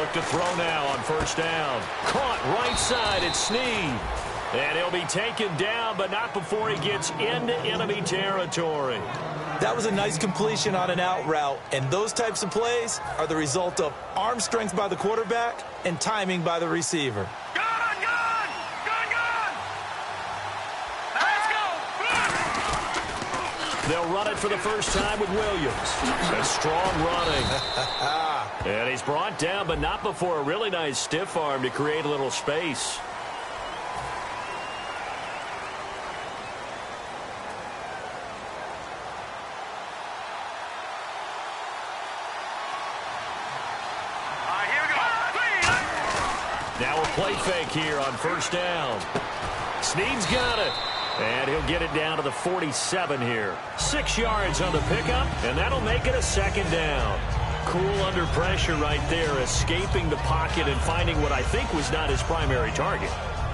look to throw now on first down. Caught right side. It's Snead. And he'll be taken down, but not before he gets into enemy territory. That was a nice completion on an out route, and those types of plays are the result of arm strength by the quarterback and timing by the receiver. Gun! Let's go! They'll run it for the first time with Williams. A strong running. And he's brought down, but not before a really nice stiff arm to create a little space. Now a play fake here on first down. Snead's got it. And he'll get it down to the 47 here. 6 yards on the pickup, and that'll make it a second down. Cool under pressure right there, escaping the pocket and finding what I think was not his primary target.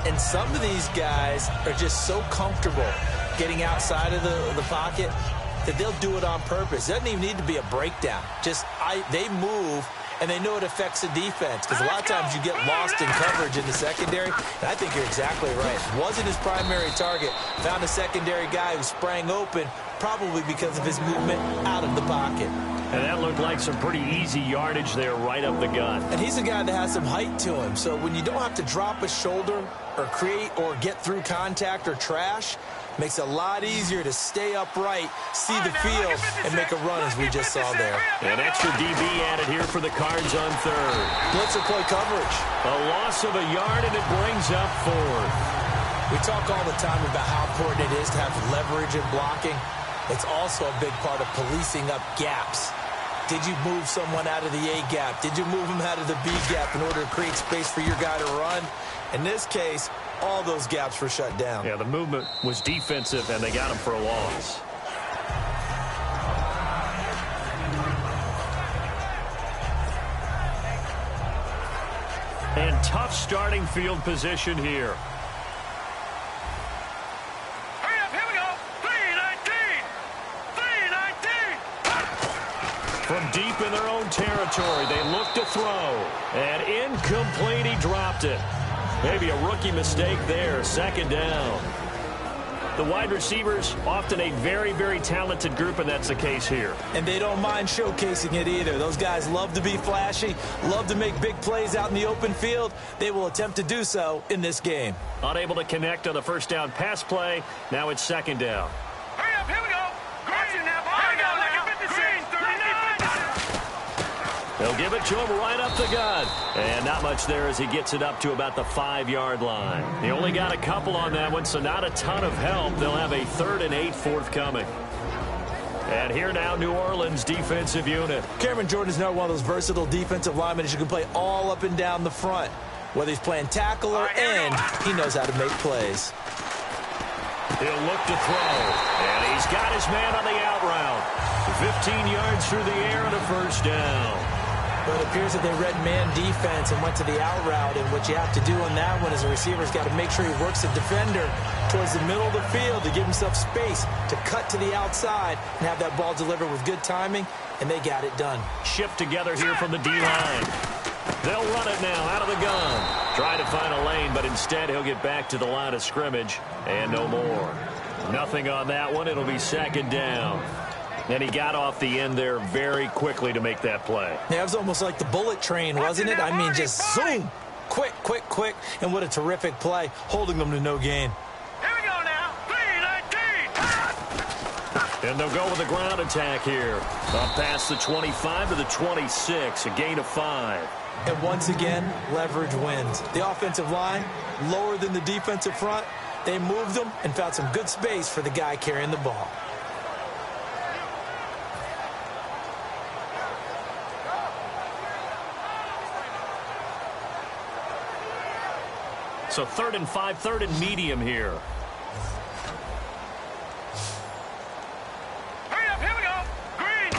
And some of these guys are just so comfortable getting outside of the pocket that they'll do it on purpose. It doesn't even need to be a breakdown. They move, and they know it affects the defense, because a lot of times you get lost in coverage in the secondary, and I think you're exactly right. Wasn't his primary target. Found a secondary guy who sprang open, probably because of his movement out of the pocket. And that looked like some pretty easy yardage there right up the gut. And he's a guy that has some height to him, so when you don't have to drop a shoulder or create or get through contact or trash, makes it a lot easier to stay upright, see the field, and make a run as we just saw there. An extra DB added here for the Cards on third. Blitzer play coverage. A loss of a yard, and it brings up fourth. We talk all the time about how important it is to have leverage in blocking. It's also a big part of policing up gaps. Did you move someone out of the A gap? Did you move him out of the B gap in order to create space for your guy to run? In this case, all those gaps were shut down. Yeah, the movement was defensive, and they got him for a loss. And tough starting field position here. Hurry up, here we go. 3-19. From deep in their own territory, they look to throw. And incomplete, he dropped it. Maybe a rookie mistake there, second down. The wide receivers, often a very, very talented group, and that's the case here. And they don't mind showcasing it either. Those guys love to be flashy, love to make big plays out in the open field. They will attempt to do so in this game. Unable to connect on the first down pass play. Now it's second down. Hurry up, here we go. Green now, here we go. Green, 39. They'll give it to him right up the gut. And not much there as he gets it up to about the 5-yard line. He only got a couple on that one, so not a ton of help. They'll have a 3rd and 8 forthcoming. And here now, New Orleans defensive unit. Cameron Jordan is now one of those versatile defensive linemen that you can play all up and down the front. Whether he's playing tackle or end, he knows how to make plays. He'll look to throw. And he's got his man on the out route. 15 yards through the air and a first down. But it appears that they read man defense and went to the out route, and what you have to do on that one is the receiver's got to make sure he works the defender towards the middle of the field to give himself space to cut to the outside and have that ball delivered with good timing, and they got it done. Shift together here from the D-line. They'll run it now out of the gun. Try to find a lane, but instead he'll get back to the line of scrimmage, and no more. Nothing on that one. It'll be second down. And he got off the end there very quickly to make that play. Yeah, it was almost like the bullet train, wasn't it? I mean, just zoom. Quick, quick, quick. And what a terrific play, holding them to no gain. Here we go now. 3-19. And they'll go with a ground attack here. Up past the 25 to the 26, a gain of 5. And once again, leverage wins. The offensive line, lower than the defensive front. They moved them and found some good space for the guy carrying the ball. So 3rd and 5, 3rd and medium here. Hurry up, here we go. Green.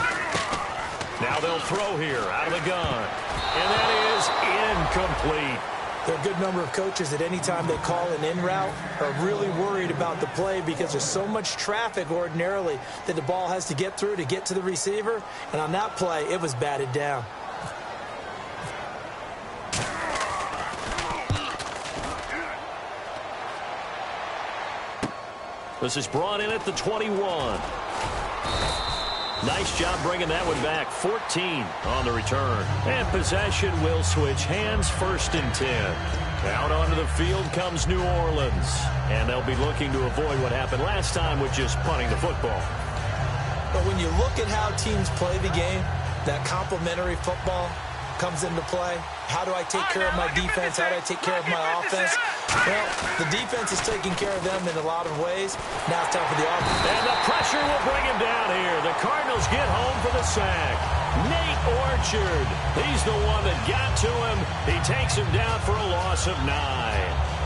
Now they'll throw here out of the gun. And that is incomplete. There are a good number of coaches that any time they call an in route are really worried about the play because there's so much traffic ordinarily that the ball has to get through to get to the receiver. And on that play, it was batted down. This is brought in at the 21. Nice job bringing that one back. 14 on the return. And possession will switch hands, 1st and 10. Out onto the field comes New Orleans. And they'll be looking to avoid what happened last time with just punting the football. But when you look at how teams play the game, that complementary football comes into play. How do I take care of my defense? How do I take care of my offense? Well, the defense is taking care of them in a lot of ways. Now it's time for the offense. And the pressure will bring him down here. The Cardinals get home for the sack. Nate Orchard. He's the one that got to him. He takes him down for a loss of 9.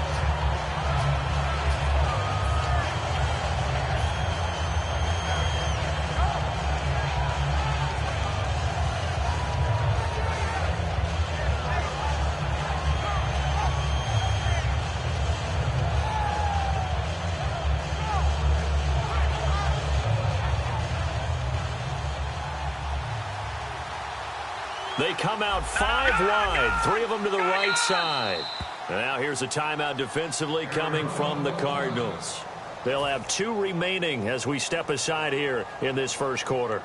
They come out 5 wide, 3 of them to the right side. Now here's a timeout defensively coming from the Cardinals. They'll have 2 remaining as we step aside here in this first quarter.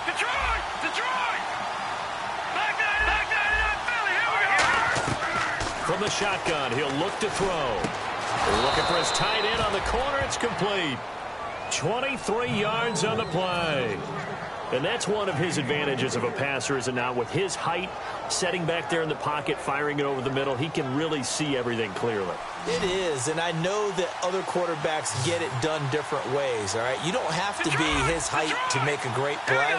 Detroit! Detroit! Back nine, Philly, here we go! From the shotgun, he'll look to throw. Looking for his tight end on the corner. It's complete. 23 yards on the play. And that's one of his advantages of a passer, is it not? With his height, setting back there in the pocket, firing it over the middle, he can really see everything clearly. It is, and I know that other quarterbacks get it done different ways, all right? You don't have to be his height to make a great play.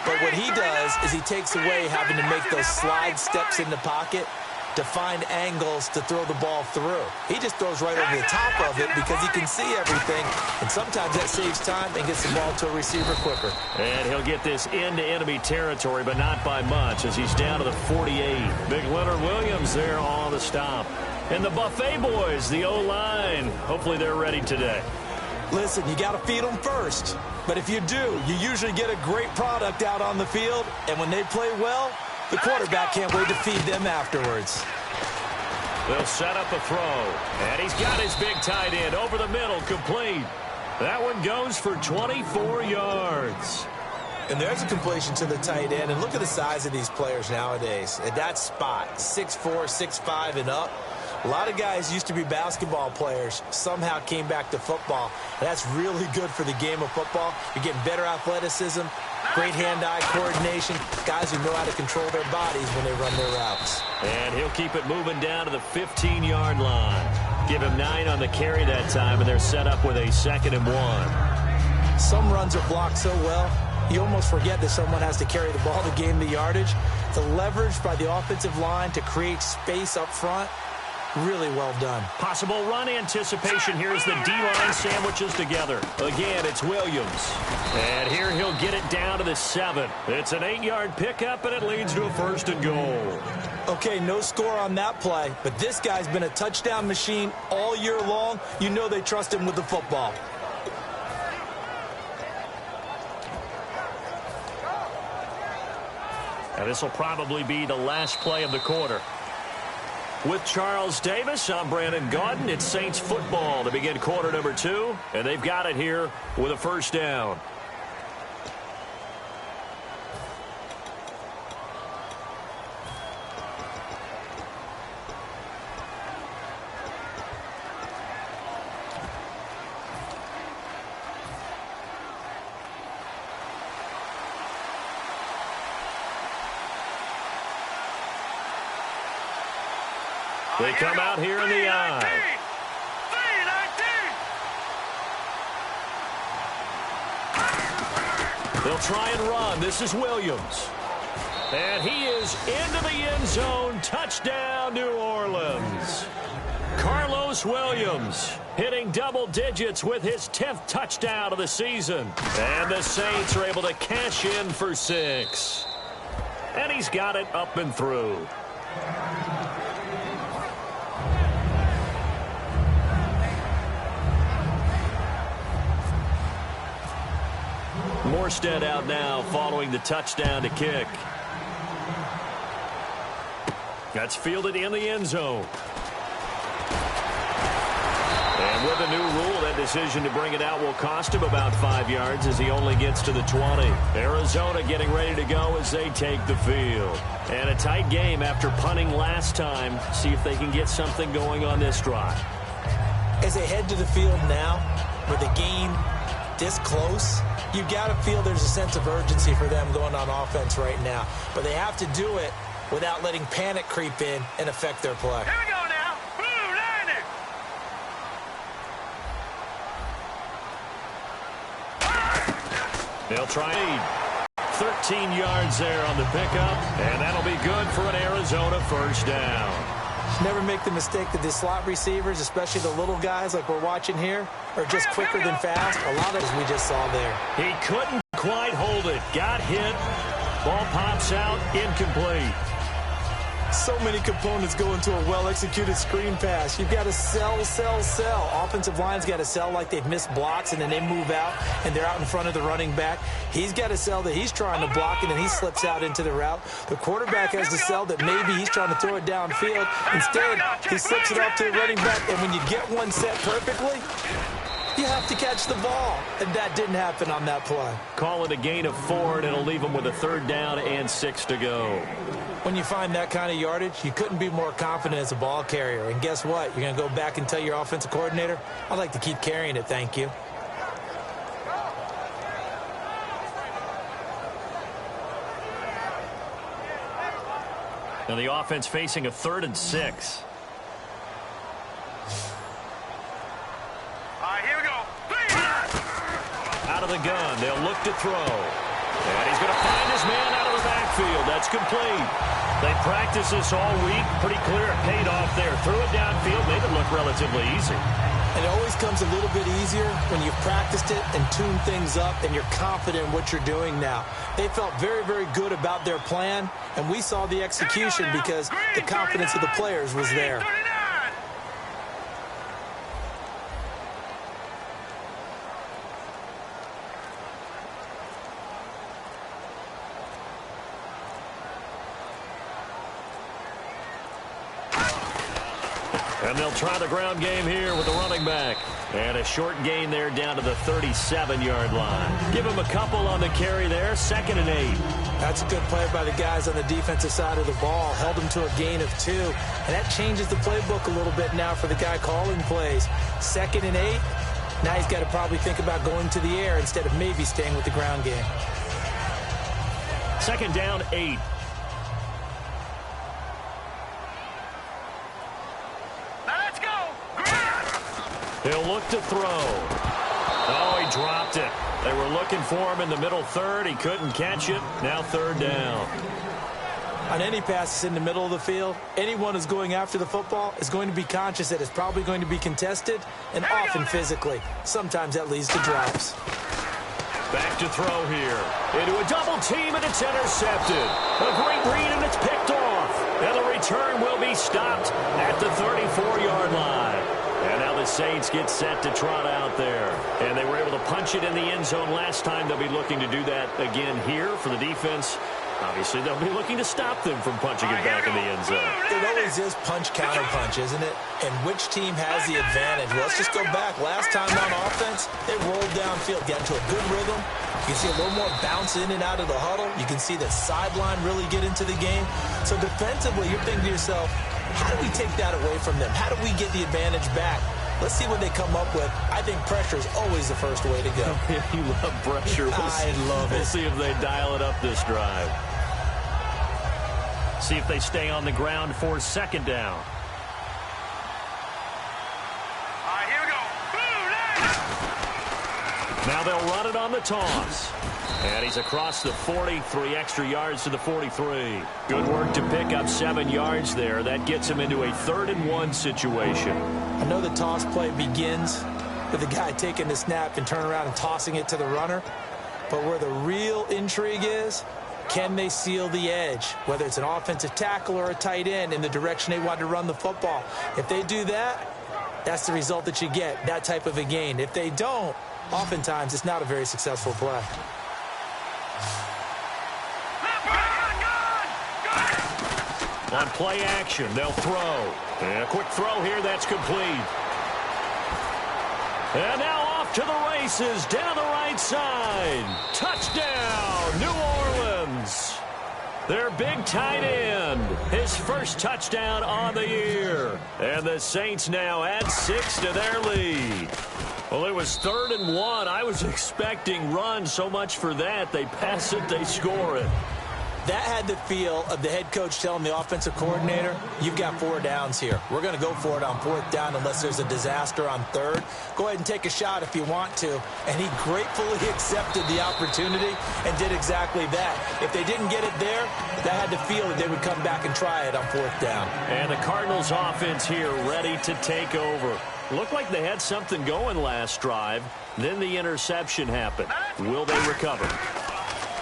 But what he does is he takes away having to make those slide steps in the pocket to find angles to throw the ball through. He just throws right over the top of it because he can see everything, and sometimes that saves time and gets the ball to a receiver quicker. And he'll get this into enemy territory, but not by much, as he's down to the 48. Big Leonard Williams there on the stop. And the Buffet boys, the O-line, hopefully they're ready today. Listen, you got to feed them first. But if you do, you usually get a great product out on the field, and when they play well, the quarterback can't wait to feed them afterwards. They'll set up a throw. And he's got his big tight end over the middle, complete. That one goes for 24 yards. And there's a completion to the tight end. And look at the size of these players nowadays. At that spot, 6'4", 6'5", and up. A lot of guys used to be basketball players, somehow came back to football. And that's really good for the game of football. You're getting better athleticism, great hand-eye coordination, guys who know how to control their bodies when they run their routes. And he'll keep it moving down to the 15-yard line. Give him 9 on the carry that time, and they're set up with a 2nd and 1. Some runs are blocked so well, you almost forget that someone has to carry the ball to gain the yardage. The leverage by the offensive line to create space up front, really well done. Possible run anticipation here as the D-line sandwiches together. Again, it's Williams. And here he'll get it down to the 7. It's an 8-yard pickup, and it leads to a 1st and goal. Okay, no score on that play, but this guy's been a touchdown machine all year long. You know they trust him with the football. And this will probably be the last play of the quarter. With Charles Davis, I'm Brandon Gaudin. It's Saints football to begin quarter number 2, and they've got it here with a 1st down. They come out here in the eye. They'll try and run. This is Williams. And he is into the end zone. Touchdown, New Orleans. Carlos Williams hitting double digits with his 10th touchdown of the season. And the Saints are able to cash in for 6. And he's got it up and through. Morstead out now following the touchdown to kick. That's fielded in the end zone. And with the new rule, that decision to bring it out will cost him about 5 yards as he only gets to the 20. Arizona getting ready to go as they take the field. And a tight game after punting last time. See if they can get something going on this drive. As they head to the field now, with the game this close, you got to feel there's a sense of urgency for them going on offense right now. But they have to do it without letting panic creep in and affect their play. Here we go now. Blue Niner. They'll try 13 yards there on the pickup, and that'll be good for an Arizona first down. Never make the mistake that the slot receivers, especially the little guys like we're watching here, are just quicker than fast. A lot of it we just saw there. He couldn't quite hold it. Got hit. Ball pops out. Incomplete. So many components go into a well-executed screen pass. You've got to sell. Offensive line's got to sell like they've missed blocks, and then they move out, and they're out in front of the running back. He's got to sell that he's trying to block, and then he slips out into the route. The quarterback has to sell that maybe he's trying to throw it downfield. Instead, he slips it off to the running back, and when you get one set perfectly, you have to catch the ball, and that didn't happen on that play. Call it a gain of 4, and it'll leave him with a third down and 6 to go. When you find that kind of yardage, you couldn't be more confident as a ball carrier. And guess what? You're going to go back and tell your offensive coordinator, I'd like to keep carrying it, thank you. Now the offense facing a 3rd and 6. Here we go. Out of the gun, they'll look to throw. And he's going to find his man out of the backfield. That's complete. They practiced this all week. Pretty clear it paid off there. Threw it downfield, made it look relatively easy. And it always comes a little bit easier when you've practiced it and tuned things up and you're confident in what you're doing now. They felt very, very good about their plan, and we saw the execution because the confidence of the players was there. And they'll try the ground game here with the running back. And a short gain there down to the 37-yard line. Give him a couple on the carry there. 2nd and 8. That's a good play by the guys on the defensive side of the ball. Held him to a gain of 2. And that changes the playbook a little bit now for the guy calling plays. 2nd and 8. Now he's got to probably think about going to the air instead of maybe staying with the ground game. 2nd down, 8. He'll look to throw. Oh, he dropped it. They were looking for him in the middle 3rd. He couldn't catch it. Now 3rd down. On any passes in the middle of the field, anyone who's going after the football is going to be conscious that it's probably going to be contested and often physically. Sometimes that leads to drops. Back to throw here. Into a double team, and it's intercepted. A great read, and it's picked off. And the return will be stopped at the 34-yard line. And now the Saints get set to trot out there. And they were able to punch it in the end zone last time. They'll be looking to do that again here for the defense. Obviously, they'll be looking to stop them from punching it back in the end zone. It always is punch-counter-punch, isn't it? And which team has the advantage? Well, let's just go back. Last time on offense, they rolled downfield, got into a good rhythm. You can see a little more bounce in and out of the huddle. You can see the sideline really get into the game. So defensively, you're thinking to yourself, how do we take that away from them? How do we get the advantage back? Let's see what they come up with. I think pressure is always the first way to go. You love pressure. I love it. We'll see if they dial it up this drive. See if they stay on the ground for 2nd down. Here we go. Now they'll run it on the toss. And he's across the 40, 3 extra yards to the 43. Good work to pick up 7 yards there. That gets him into a 3rd and 1 situation. I know the toss play begins with the guy taking the snap and turning around and tossing it to the runner. But where the real intrigue is, can they seal the edge? Whether it's an offensive tackle or a tight end in the direction they want to run the football. If they do that, that's the result that you get, that type of a gain. If they don't, oftentimes it's not a very successful play. On play action, they'll throw. And a quick throw here, that's complete. And now off to the races, down the right side. Touchdown, New Orleans. Their big tight end, his first touchdown on the year. And the Saints now add 6 to their lead. Well, it was 3rd and 1. I was expecting run, so much for that. They pass it, they score it. That had the feel of the head coach telling the offensive coordinator, you've got 4 downs here. We're going to go for it on 4th down unless there's a disaster on 3rd. Go ahead and take a shot if you want to. And he gratefully accepted the opportunity and did exactly that. If they didn't get it there, that had the feel that they would come back and try it on 4th down. And the Cardinals offense here ready to take over. Looked like they had something going last drive. Then the interception happened. Will they recover?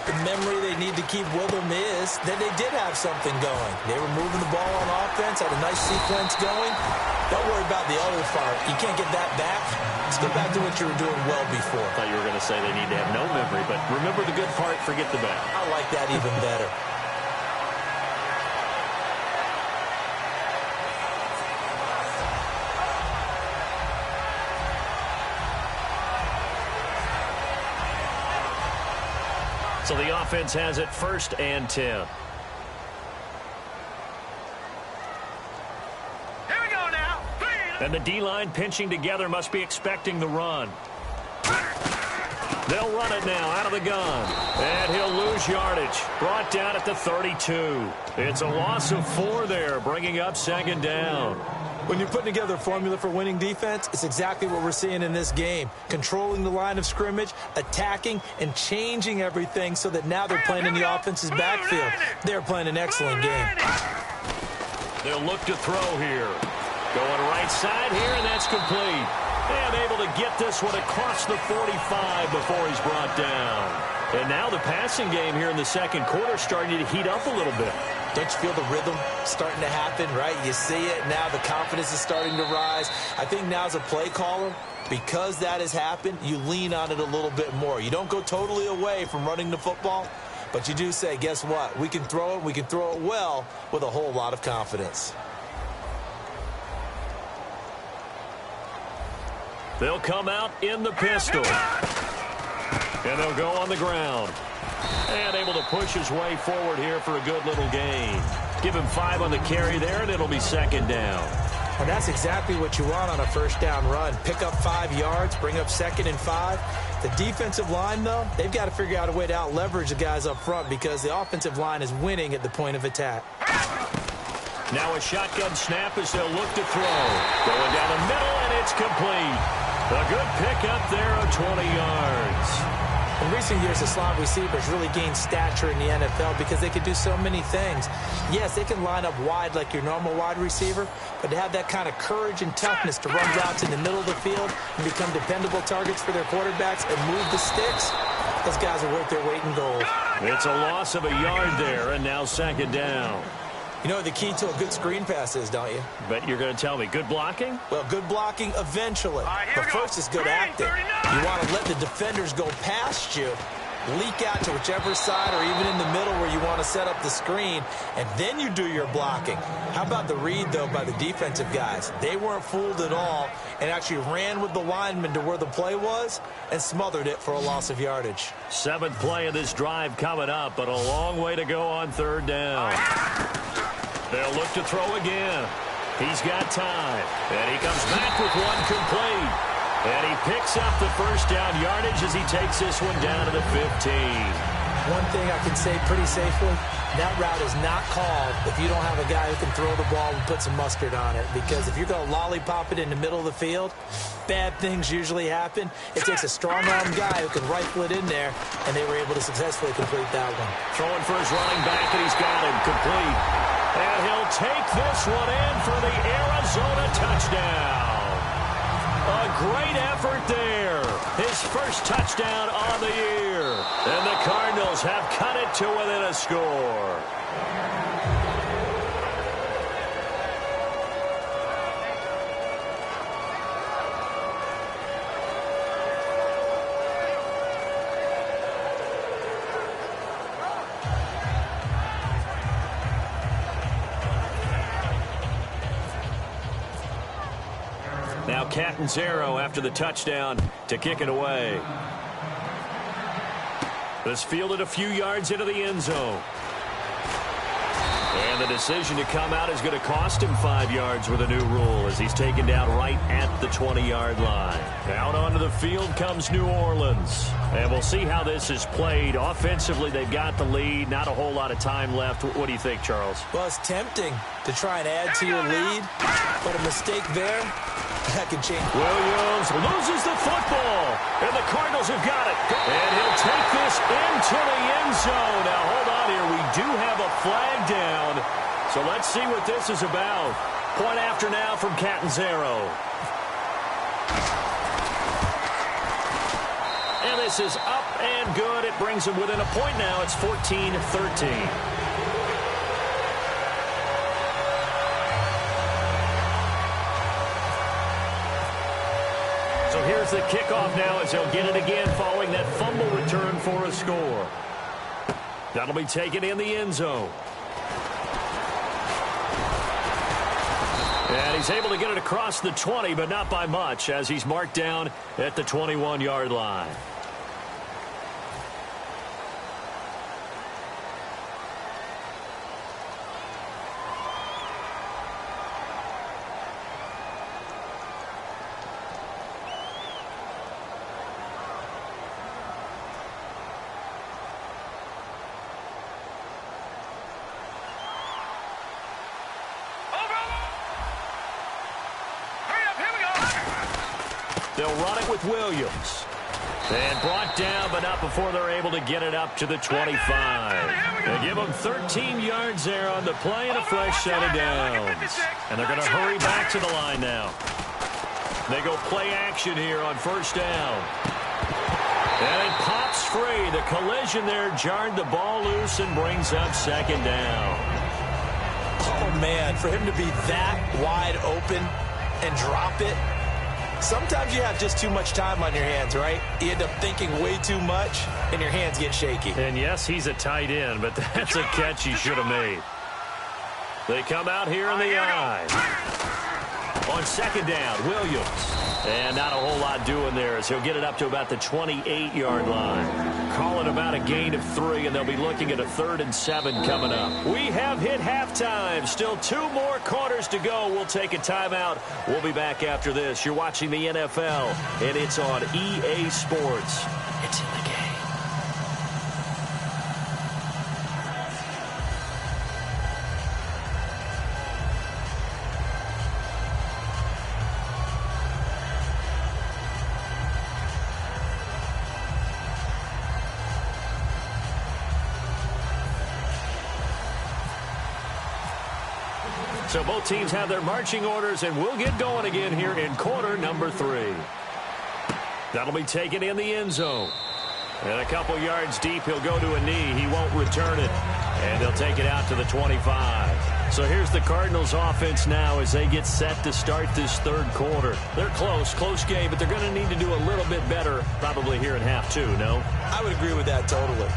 The memory they need to keep with them is that they did have something going. They were moving the ball on offense, had a nice sequence going. Don't worry about the other part. You can't get that back. Let's go back to what you were doing well before. I thought you were going to say they need to have no memory, but remember the good part, forget the bad. I like that even better. So the offense has it 1st and 10. Here we go now. And the D-line pinching together must be expecting the run. They'll run it now out of the gun. And he'll lose yardage. Brought down at the 32. It's a loss of 4 there, bringing up 2nd down. When you're putting together a formula for winning defense, it's exactly what we're seeing in this game. Controlling the line of scrimmage, attacking, and changing everything so that now they're playing in the offense's backfield. They're playing an excellent game. They'll look to throw here. Going right side here, and that's complete. And able to get this one across the 45 before he's brought down. And now the passing game here in the 2nd quarter starting to heat up a little bit. Don't you feel the rhythm starting to happen, right? You see it now. The confidence is starting to rise. I think now as a play caller, because that has happened, you lean on it a little bit more. You don't go totally away from running the football, but you do say, guess what? We can throw it. We can throw it well with a whole lot of confidence. They'll come out in the pistol. And they'll go on the ground. And able to push his way forward here for a good little gain. Give him 5 on the carry there, and it'll be 2nd down. And that's exactly what you want on a 1st down run. Pick up 5 yards, bring up 2nd and 5. The defensive line, though, they've got to figure out a way to out-leverage the guys up front because the offensive line is winning at the point of attack. Now a shotgun snap as they'll look to throw. Going down the middle, and it's complete. A good pickup there of 20 yards. In recent years, the slot receivers really gained stature in the NFL because they can do so many things. Yes, they can line up wide like your normal wide receiver, but to have that kind of courage and toughness to run routes in the middle of the field and become dependable targets for their quarterbacks and move the sticks, those guys are worth their weight in gold. It's a loss of a yard there, and now 2nd down. You know what the key to a good screen pass is, don't you? Bet you're going to tell me. Good blocking? Well, good blocking eventually. But first is good acting. You want to let the defenders go past you, leak out to whichever side or even in the middle where you want to set up the screen, and then you do your blocking. How about the read, though, by the defensive guys? They weren't fooled at all and actually ran with the lineman to where the play was and smothered it for a loss of yardage. 7th play of this drive coming up, but a long way to go on 3rd down. They'll look to throw again. He's got time. And he comes back with one complete. And he picks up the 1st down yardage as he takes this one down to the 15. One thing I can say pretty safely, that route is not called if you don't have a guy who can throw the ball and put some mustard on it. Because if you're going to lollipop it in the middle of the field, bad things usually happen. It takes a strong-arm guy who can rifle it in there, and they were able to successfully complete that one. Throwing for his running back, and he's got him complete. And he'll take this one in for the Arizona touchdown. A great effort there. His first touchdown on the year. And the Cardinals have cut it to within a score. Now Catanzaro after the touchdown to kick it away. This fielded a few yards into the end zone. And the decision to come out is going to cost him 5 yards with a new rule as he's taken down right at the 20-yard line. Out onto the field comes New Orleans. And we'll see how this is played. Offensively, they've got the lead. Not a whole lot of time left. What do you think, Charles? Well, it's tempting to try and add to your lead, but a mistake there, that can change. Williams loses the football, and the Cardinals have got it. And he'll take this into the end zone. Now, hold on here. We do have a flag down, so let's see what this is about. Point after now from Catanzaro. And this is up and good. It brings him within a point now. It's 14-13. So here's the kickoff now as he'll get it again following that fumble return for a score. That'll be taken in the end zone. And he's able to get it across the 20, but not by much as he's marked down at the 21-yard line. They'll run it with Williams. And brought down, but not before they're able to get it up to the 25. They give them 13 yards there on the play and a fresh set of downs. And they're going to hurry back to the line now. They go play action here on first down. And it pops free. The collision there jarred the ball loose and brings up second down. Oh, man, for him to be that wide open and drop it. Sometimes you have just too much time on your hands, right? You end up thinking way too much, and your hands get shaky. And yes, he's a tight end, but that's a catch he should have made. They come out here in the eye. On second down, Williams. And not a whole lot doing there as he'll get it up to about the 28-yard line. Call it about a gain of 3, and they'll be looking at a 3rd and 7 coming up. We have hit halftime. Still 2 more quarters to go. We'll take a timeout. We'll be back after this. You're watching the NFL, and it's on EA Sports. It's in the game. So both teams have their marching orders, and we'll get going again here in quarter number 3. That'll be taken in the end zone. And a couple yards deep, he'll go to a knee. He won't return it. And they'll take it out to the 25. So here's the Cardinals offense now as they get set to start this third quarter. They're close game, but they're going to need to do a little bit better probably here in half 2, no? I would agree with that totally.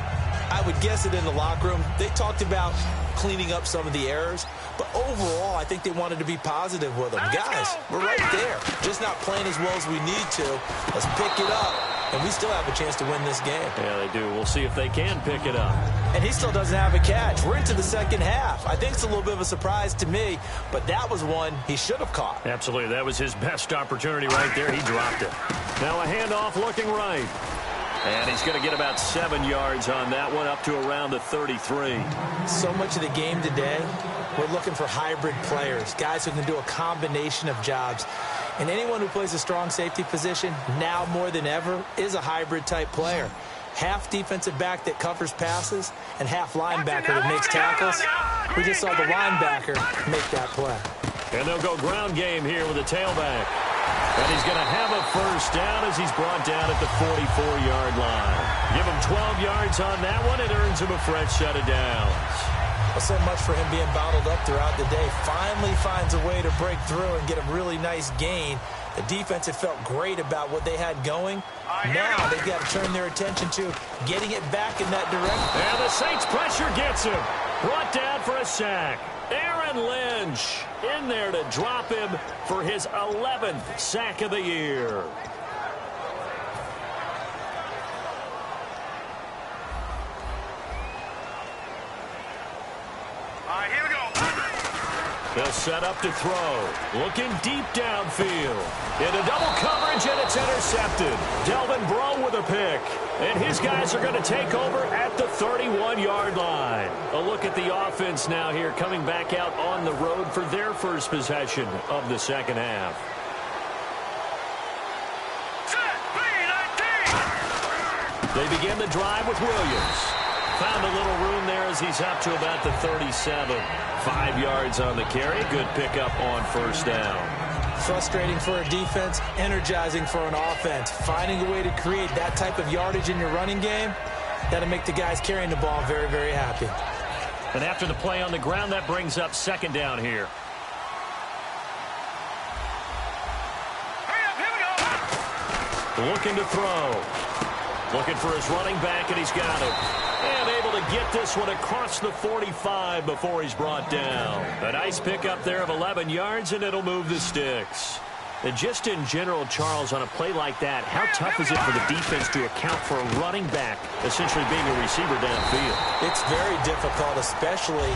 I would guess it in the locker room. They talked about cleaning up some of the errors, but overall, I think they wanted to be positive with them. Guys, we're right there. Just not playing as well as we need to. Let's pick it up, and we still have a chance to win this game. Yeah, they do. We'll see if they can pick it up. And he still doesn't have a catch. We're into the second half. I think it's a little bit of a surprise to me, but that was one he should have caught. Absolutely. That was his best opportunity right there. He dropped it. Now a handoff looking right. And he's going to get about 7 yards on that one, up to around the 33. So much of the game today, we're looking for hybrid players, guys who can do a combination of jobs. And anyone who plays a strong safety position, now more than ever, is a hybrid-type player. Half defensive back that covers passes, and half linebacker that makes tackles. We just saw the linebacker make that play. And they'll go ground game here with a tailback. And he's going to have a first down as he's brought down at the 44-yard line. Give him 12 yards on that one. It earns him a fresh set of downs. Well, so much for him being bottled up throughout the day. Finally finds a way to break through and get a really nice gain. The defense had felt great about what they had going. Now they've got to turn their attention to getting it back in that direction. And the Saints pressure gets him. Brought down for a sack. Aaron Lynch in there to drop him for his 11th sack of the year. All right, here we go. They'll set up to throw. Looking deep downfield. Into double coverage, and it's intercepted. Delvin Breaux with a pick. And his guys are going to take over at the 31-yard line. A look at the offense now here, coming back out on the road for their first possession of the second half. They begin the drive with Williams. Found a little room there as he's up to about the 37. 5 yards on the carry. Good pickup on first down. Frustrating for a defense, energizing for an offense. Finding a way to create that type of yardage in your running game, that'll make the guys carrying the ball very, very happy. And after the play on the ground, that brings up second down here. Looking to throw. Looking for his running back, and he's got it. And able to get this one across the 45 before he's brought down. A nice pickup there of 11 yards, and it'll move the sticks. And just in general, Charles, on a play like that, how tough is it for the defense to account for a running back essentially being a receiver downfield? It's very difficult, especially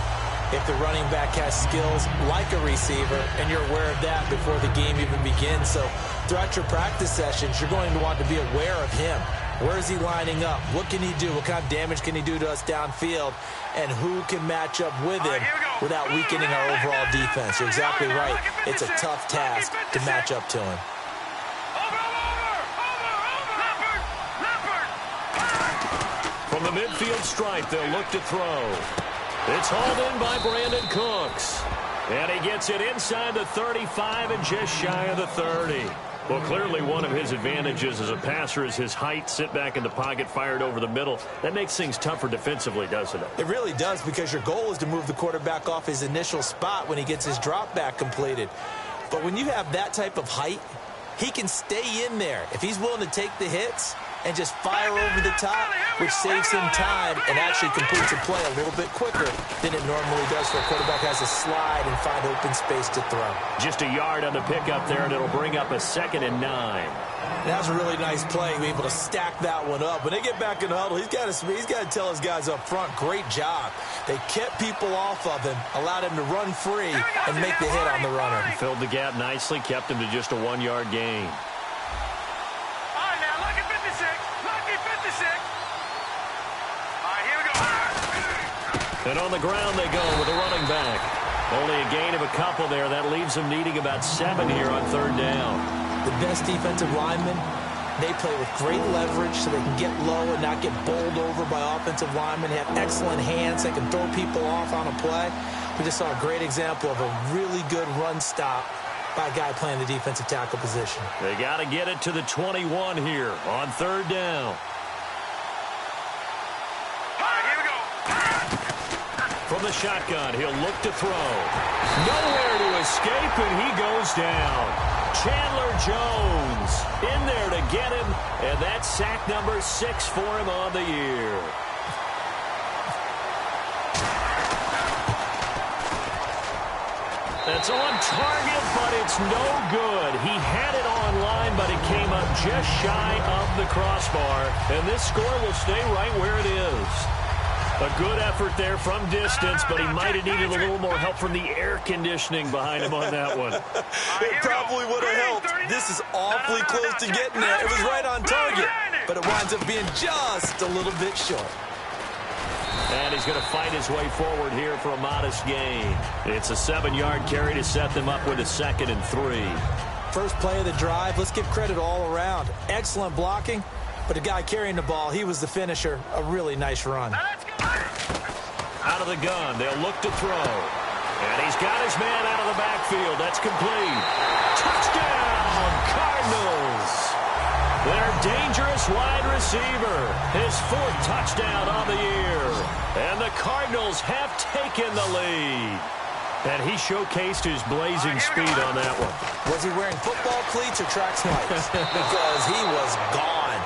if the running back has skills like a receiver, and you're aware of that before the game even begins. So throughout your practice sessions, you're going to want to be aware of him. Where is he lining up? What can he do? What kind of damage can he do to us downfield? And who can match up with him without weakening our overall defense? You're exactly right. It's a tough task to match up to him. From the midfield stripe, they'll look to throw. It's hauled in by Brandon Cooks. And he gets it inside the 35 and just shy of the 30. Well, clearly one of his advantages as a passer is his height. Sit back in the pocket, fired over the middle. That makes things tougher defensively, doesn't it? It really does, because your goal is to move the quarterback off his initial spot when he gets his drop back completed. But when you have that type of height, he can stay in there. If he's willing to take the hits and just fire over the top, which saves him time and actually completes a play a little bit quicker than it normally does for a quarterback has to slide and find open space to throw. Just a yard on the pickup there, and it'll bring up a 2nd and 9. That was a really nice play, be able to stack that one up. When they get back in the huddle, he's got to tell his guys up front, great job. They kept people off of him, allowed him to run free and make the hit on the runner. He filled the gap nicely, kept him to just a 1-yard gain. And on the ground they go with a running back. Only a gain of a couple there. That leaves them needing about 7 here on third down. The best defensive linemen, they play with great leverage so they can get low and not get bowled over by offensive linemen. They have excellent hands. They can throw people off on a play. We just saw a great example of a really good run stop by a guy playing the defensive tackle position. They got to get it to the 21 here on third down. From the shotgun, he'll look to throw. Nowhere to escape, and he goes down. Chandler Jones in there to get him, and that's sack number 6 for him on the year. That's on target, but it's no good. He had it on line, but it came up just shy of the crossbar, and this score will stay right where it is. A good effort there from distance, but he might have needed a little more help from the air conditioning behind him on that one. It probably would have helped. This is awfully close to getting there. It was right on target, but it winds up being just a little bit short. And he's going to fight his way forward here for a modest gain. It's a 7-yard carry to set them up with a 2nd and 3. First play of the drive, let's give credit all around. Excellent blocking, but the guy carrying the ball, he was the finisher. A really nice run. Out of the gun, they'll look to throw. And he's got his man out of the backfield. That's complete. Touchdown, Cardinals. Their dangerous wide receiver. His 4th touchdown on the year. And the Cardinals have taken the lead. And he showcased his blazing speed on that one. Was he wearing football cleats or track spikes? Because he was gone.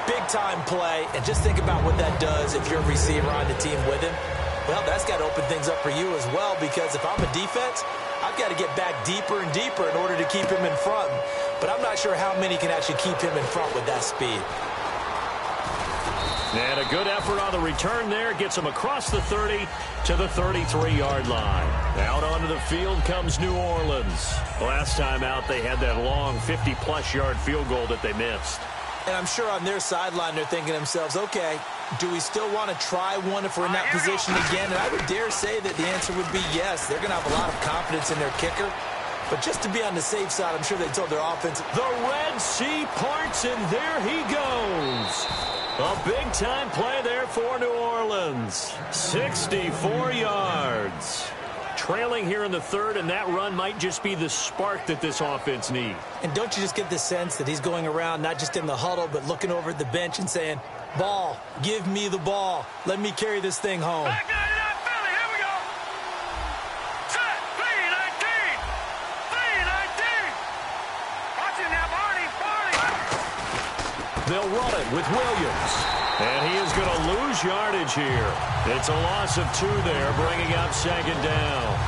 Big-time play, and just think about what that does if you're a receiver on the team with him. Well, that's got to open things up for you as well, because if I'm a defense, I've got to get back deeper and deeper in order to keep him in front. But I'm not sure how many can actually keep him in front with that speed. And a good effort on the return there. Gets him across the 30 to the 33-yard line. Out onto the field comes New Orleans. Last time out, they had that long 50-plus yard field goal that they missed. And I'm sure on their sideline they're thinking to themselves, okay, do we still want to try one if we're in that position again? And I would dare say that the answer would be yes. They're going to have a lot of confidence in their kicker. But just to be on the safe side, I'm sure they told their offense. The Red Sea parts, and there he goes. A big-time play there for New Orleans. 64 yards. Trailing here in the third, and that run might just be the spark that this offense needs. And don't you just get the sense that he's going around, not just in the huddle, but looking over at the bench and saying, ball, give me the ball. Let me carry this thing home. Back nine, Philly, here we go. Set, 3-19. 3-19. Watch it now, Barney. They'll run it with Williams. And he is going to lose yardage here. It's a loss of 2 there, bringing up second down.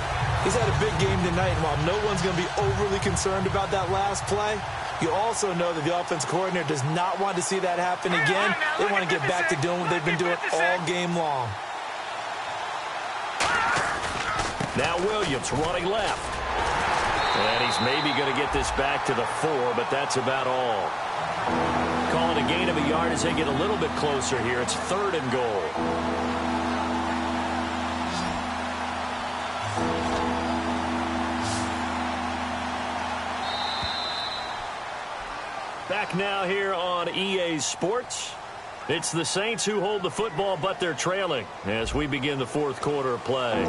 He's had a big game tonight, and while no one's going to be overly concerned about that last play, you also know that the offense coordinator does not want to see that happen again. They want to get back to doing what they've been doing all game long. Now Williams running left. And he's maybe going to get this back to the 4, but that's about all. Calling a gain of a yard as they get a little bit closer here. It's 3rd and goal. Back now here on EA Sports. It's the Saints who hold the football, but they're trailing as we begin the 4th quarter of play.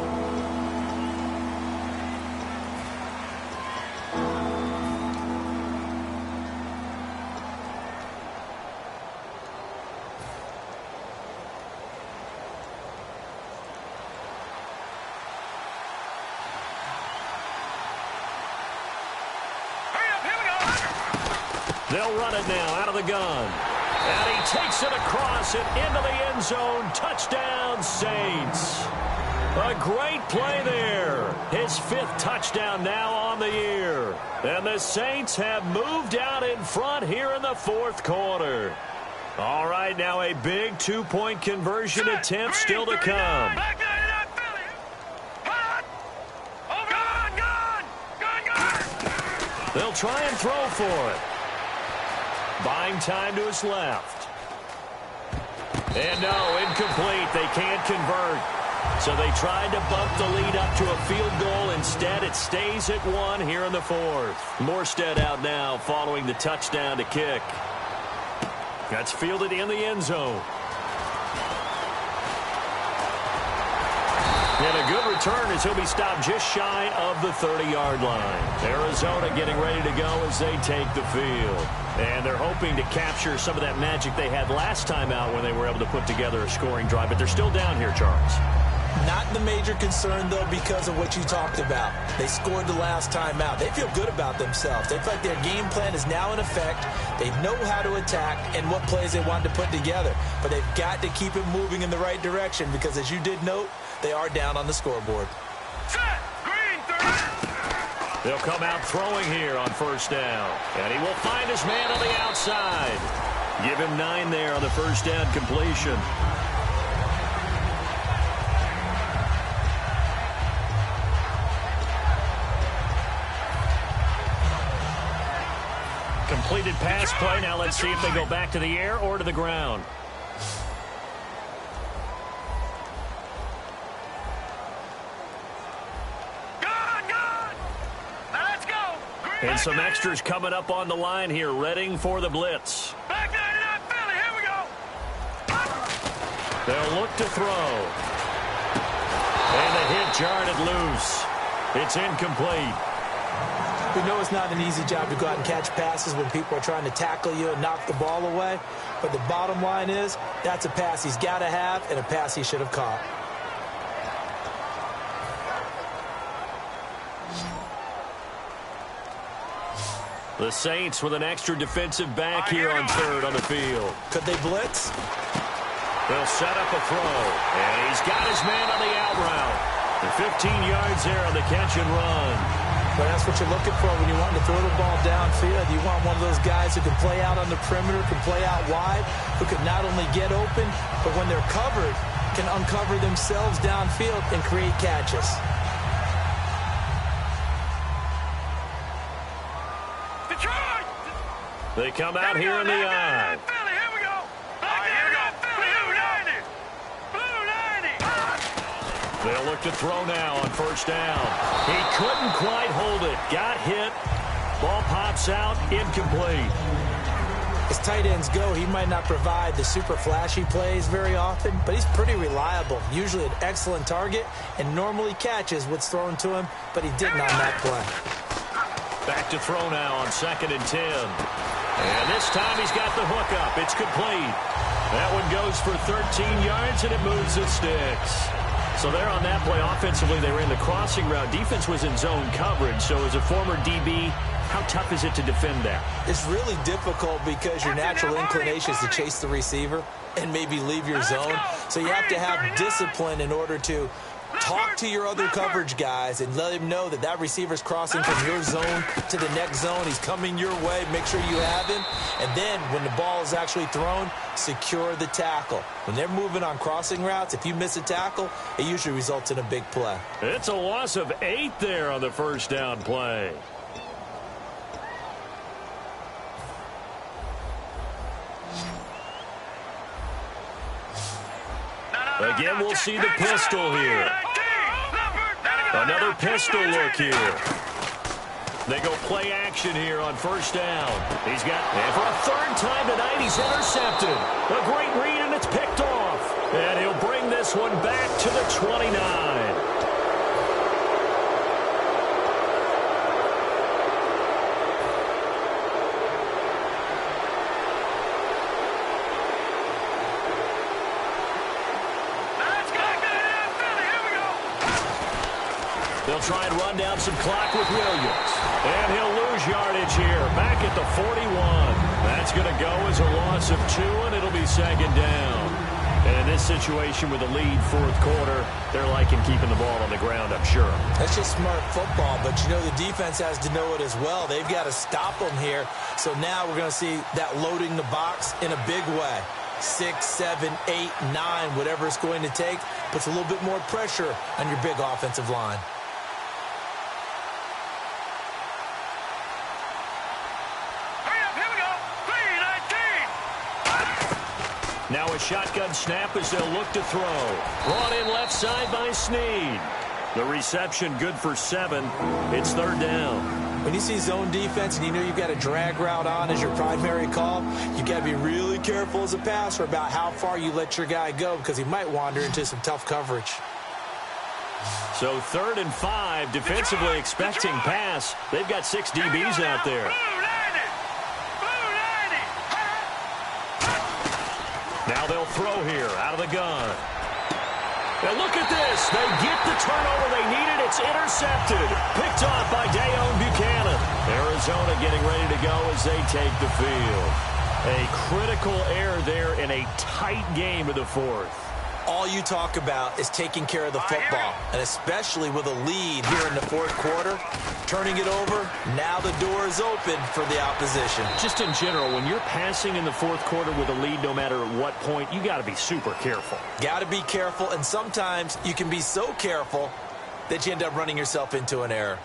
They'll run it now out of the gun. And he takes it across and into the end zone. Touchdown, Saints. A great play there. His 5th touchdown now on the year. And the Saints have moved out in front here in the 4th quarter. All right, now a big 2-point conversion attempt still to come. They'll try and throw for it. Buying time to his left. And no, incomplete. They can't convert. So they tried to bump the lead up to a field goal. Instead, it stays at 1 here in the 4th. Morstead out now following the touchdown to kick. That's fielded in the end zone. And a good return as he'll be stopped just shy of the 30-yard line. Arizona getting ready to go as they take the field. And they're hoping to capture some of that magic they had last time out when they were able to put together a scoring drive. But they're still down here, Charles. Not the major concern, though, because of what you talked about. They scored the last time out. They feel good about themselves. They feel like their game plan is now in effect. They know how to attack and what plays they want to put together. But they've got to keep it moving in the right direction because, as you did note, they are down on the scoreboard. Set, green, 30. They'll come out throwing here on 1st down. And he will find his man on the outside. Give him 9 there on the 1st down completion. Completed pass play. Now let's see if they go back to the air or to the ground. And some extras coming up on the line here, readying for the blitz. Back 99, Philly, here we go. They'll look to throw. And the hit jarred it loose. It's incomplete. We know it's not an easy job to go out and catch passes when people are trying to tackle you and knock the ball away. But the bottom line is, that's a pass he's got to have and a pass he should have caught. The Saints with an extra defensive back here on 3rd on the field. Could they blitz? They'll set up a throw, and he's got his man on the out route. The 15 yards there on the catch and run. But that's what you're looking for when you want to throw the ball downfield. You want one of those guys who can play out on the perimeter, can play out wide, who can not only get open, but when they're covered, can uncover themselves downfield and create catches. Detroit! They come out here in the eye. Philly, here we go. Here we go. Blue 90. Blue 90. They'll look to throw now on first down. He couldn't quite hold it. Got hit. Ball pops out. Incomplete. As tight ends go, he might not provide the super flashy plays very often, but he's pretty reliable. Usually an excellent target and normally catches what's thrown to him, but he didn't on that play. Back to throw now on 2nd and 10. And this time he's got the hook up. It's complete. That one goes for 13 yards, and it moves the sticks. So there on that play, offensively, they ran the crossing route. Defense was in zone coverage. So as a former DB, how tough is it to defend that? It's really difficult because your natural inclination is to chase the receiver and maybe leave your zone. So you have to have discipline in order to talk to your other coverage guys and let him know that that receiver's crossing from your zone to the next zone. He's coming your way. Make sure you have him. And then when the ball is actually thrown, secure the tackle. When they're moving on crossing routes, if you miss a tackle, it usually results in a big play. It's a loss of 8 there on the first down play. Again, we'll see the pistol here. Another pistol look here. They go play action here on first down. He's got, and for a third time tonight, he's intercepted. A great read, and it's picked off. And he'll bring this one back to the 29. They'll try and run down some clock with Williams. And he'll lose yardage here. Back at the 41. That's going to go as a loss of 2, and it'll be 2nd down. And in this situation with the lead 4th quarter, they're liking keeping the ball on the ground, I'm sure. That's just smart football, but you know the defense has to know it as well. They've got to stop them here. So now we're going to see that loading the box in a big way. 6, 7, 8, 9, whatever it's going to take, puts a little bit more pressure on your big offensive line. Now a shotgun snap as they'll look to throw. Brought in left side by Snead. The reception good for 7. It's 3rd down. When you see zone defense and you know you've got a drag route on as your primary call, you've got to be really careful as a passer about how far you let your guy go because he might wander into some tough coverage. So 3rd and 5, defensively expecting pass. They've got 6 DBs out there. Now they'll throw here out of the gun. And look at this. They get the turnover they needed. It's intercepted. Picked off by Dayon Buchanan. Arizona getting ready to go as they take the field. A critical error there in a tight game of the 4th. All you talk about is taking care of the football, and especially with a lead here in the 4th quarter, turning it over, now the door is open for the opposition. Just in general, when you're passing in the 4th quarter with a lead, no matter at what point, you got to be super careful. Got to be careful, and sometimes you can be so careful that you end up running yourself into an error.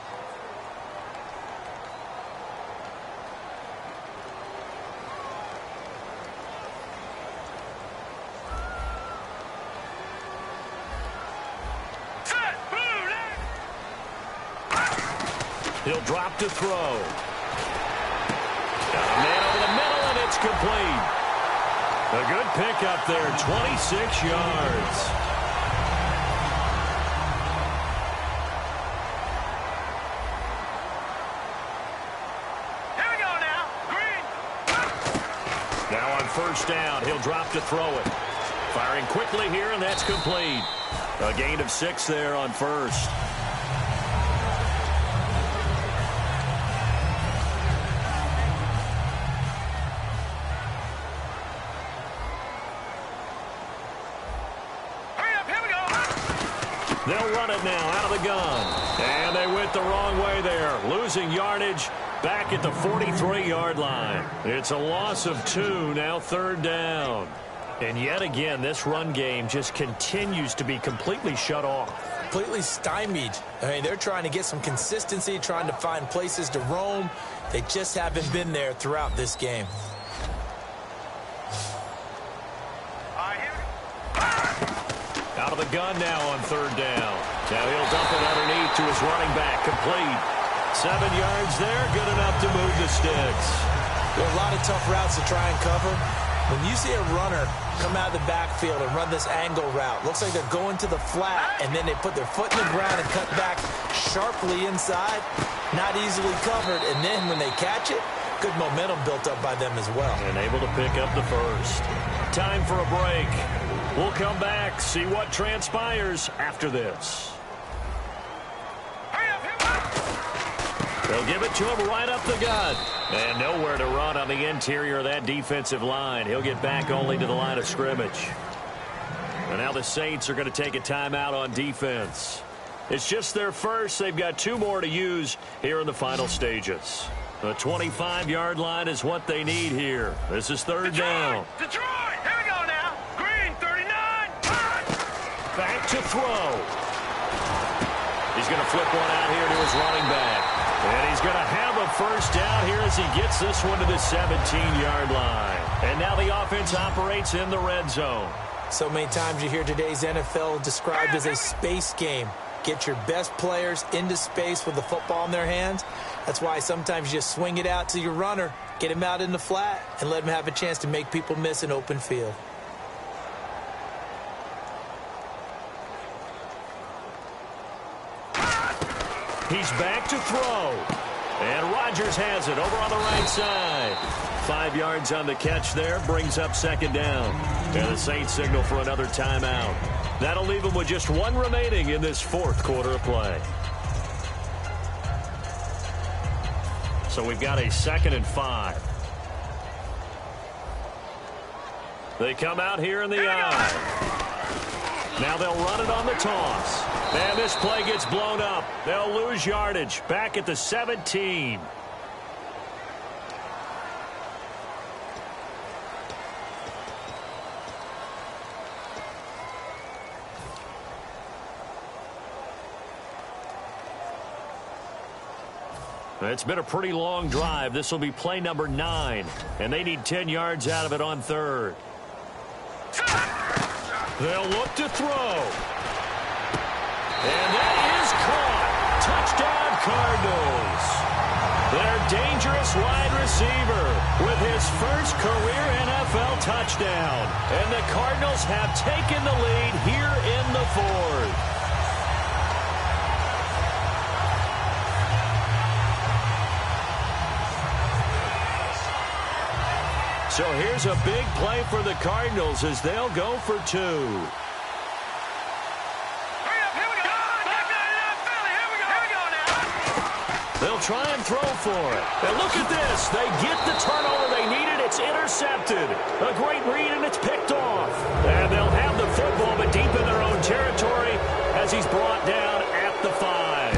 He'll drop to throw. Got a man over the middle, and it's complete. A good pickup there, 26 yards. Here we go now. Green. Now on first down, he'll drop to throw it. Firing quickly here, and that's complete. A gain of 6 there on first. They'll run it now out of the gun. And they went the wrong way there, losing yardage back at the 43-yard line. It's a loss of 2, now 3rd down. And yet again, this run game just continues to be completely shut off. Completely stymied. I mean, they're trying to get some consistency, trying to find places to roam. They just haven't been there throughout this game. Out of the gun now on 3rd down. Now he'll dump it underneath to his running back. Complete. 7 yards there. Good enough to move the sticks. There are a lot of tough routes to try and cover. When you see a runner come out of the backfield and run this angle route, looks like they're going to the flat, and then they put their foot in the ground and cut back sharply inside. Not easily covered. And then when they catch it, good momentum built up by them as well. And able to pick up the first. Time for a break. We'll come back, see what transpires after this. They'll give it to him right up the gut. And nowhere to run on the interior of that defensive line. He'll get back only to the line of scrimmage. And now the Saints are going to take a timeout on defense. It's just their first. They've got 2 more to use here in the final stages. The 25-yard line is what they need here. This is 3rd down. Detroit! Here we go now. Green, 39. Back to throw. He's going to flip one out here to his running back. And he's going to have a first down here as he gets this one to the 17-yard line. And now the offense operates in the red zone. So many times you hear today's NFL described as a space game. Get your best players into space with the football in their hands. That's why sometimes you just swing it out to your runner, get him out in the flat, and let him have a chance to make people miss an open field. He's back to throw. And Rodgers has it over on the right side. 5 yards on the catch there, brings up 2nd down. And the Saints signal for another timeout. That'll leave them with just 1 remaining in this 4th quarter of play. So we've got a 2nd and 5. They come out here in the eye. Now they'll run it on the toss. And this play gets blown up. They'll lose yardage back at the 17. It's been a pretty long drive. This will be play number 9. And they need 10 yards out of it on 3rd. They'll look to throw. And that is caught. Touchdown, Cardinals. Their dangerous wide receiver with his first career NFL touchdown. And the Cardinals have taken the lead here in the 4th. So here's a big play for the Cardinals as they'll go for 2. They'll try and throw for it. And look at this. They get the turnover they needed. It's intercepted. A great read, and it's picked off. And they'll have the football, but deep in their own territory as he's brought down at the 5.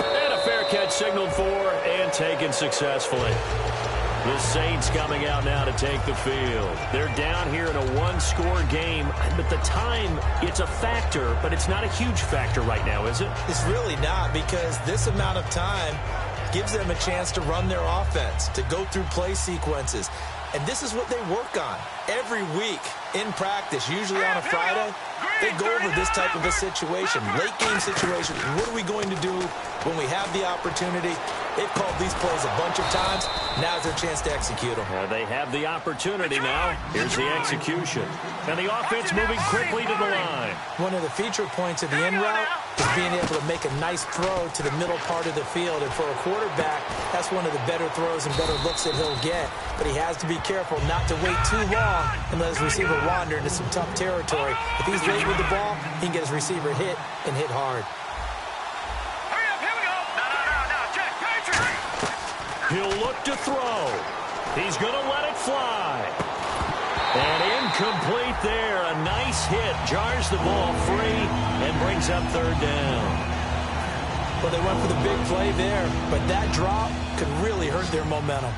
And a fair catch signaled for and taken successfully. The Saints coming out now to take the field. They're down here in a 1-score game, but the time, it's a factor, but it's not a huge factor right now, is it? It's really not, because this amount of time gives them a chance to run their offense, to go through play sequences. And this is what they work on every week in practice, usually on a Friday. They go over this type of a situation, late game situation. What are we going to do when we have the opportunity? They've called these plays a bunch of times. Now's their chance to execute them. They have the opportunity now. Here's the execution. And the offense moving quickly to the line. One of the feature points of the in route is being able to make a nice throw to the middle part of the field. And for a quarterback, that's one of the better throws and better looks that he'll get. But he has to be careful not to wait too long and let his receiver wander into some tough territory. If he's late with the ball, he can get his receiver hit and hit hard. He'll look to throw. He's going to let it fly. And Incomplete there. A nice hit. Jars the ball free and brings up third down. Well, they went for the big play there, but that drop could really hurt their momentum.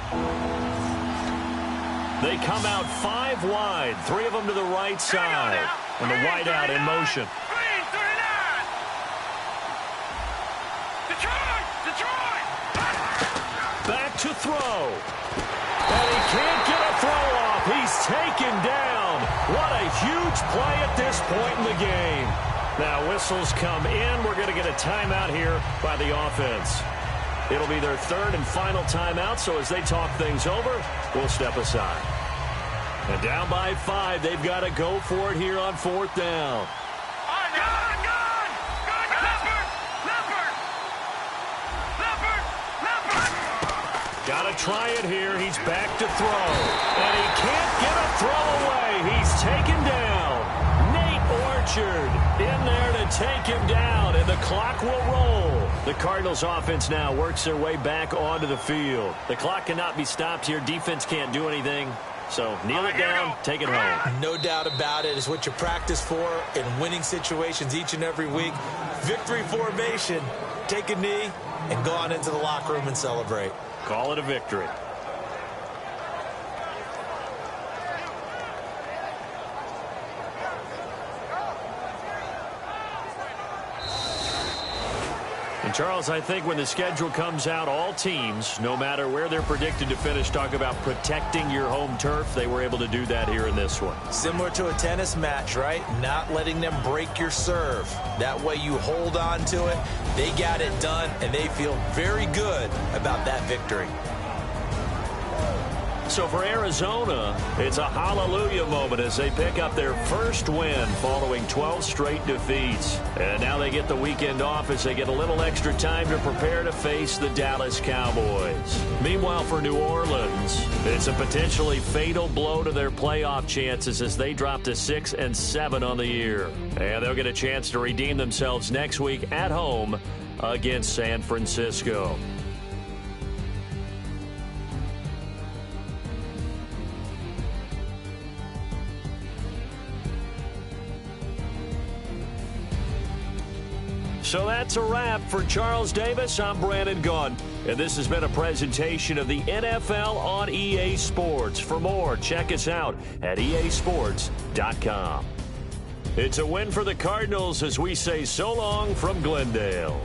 They come out 5 wide, 3 of them to the right side. And the wide out in motion. Green, 39. Detroit! Back to throw. And he can't get a throw off. He's taken down. What a huge play at this point in the game. Now whistles come in. We're going to get a timeout here by the offense. It'll be their third and final timeout, so as they talk things over, we'll step aside. And down by 5, they've got to go for it here on 4th down. Got to try it here. He's back to throw. And he can't get a throw away. He's taken down. Nate Orchard in there to take him down, and the clock will roll. The Cardinals offense now works their way back onto the field. The clock cannot be stopped here. Defense can't do anything. So kneel it down, take it home. No doubt about it. It's what you practice for in winning situations each and every week. Victory formation. Take a knee and go on into the locker room and celebrate. Call it a victory. And Charles, I think when the schedule comes out, all teams, no matter where they're predicted to finish, talk about protecting your home turf. They were able to do that here in this one. Similar to a tennis match, right? Not letting them break your serve. That way you hold on to it. They got it done, and they feel very good about that victory. So for Arizona, it's a hallelujah moment as they pick up their first win following 12 straight defeats. And now they get the weekend off as they get a little extra time to prepare to face the Dallas Cowboys. Meanwhile, for New Orleans, it's a potentially fatal blow to their playoff chances as they drop to 6-7 on the year. And they'll get a chance to redeem themselves next week at home against San Francisco. So that's a wrap. For Charles Davis, I'm Brandon Gaudin, and this has been a presentation of the NFL on EA Sports. For more, check us out at easports.com. It's a win for the Cardinals as we say so long from Glendale.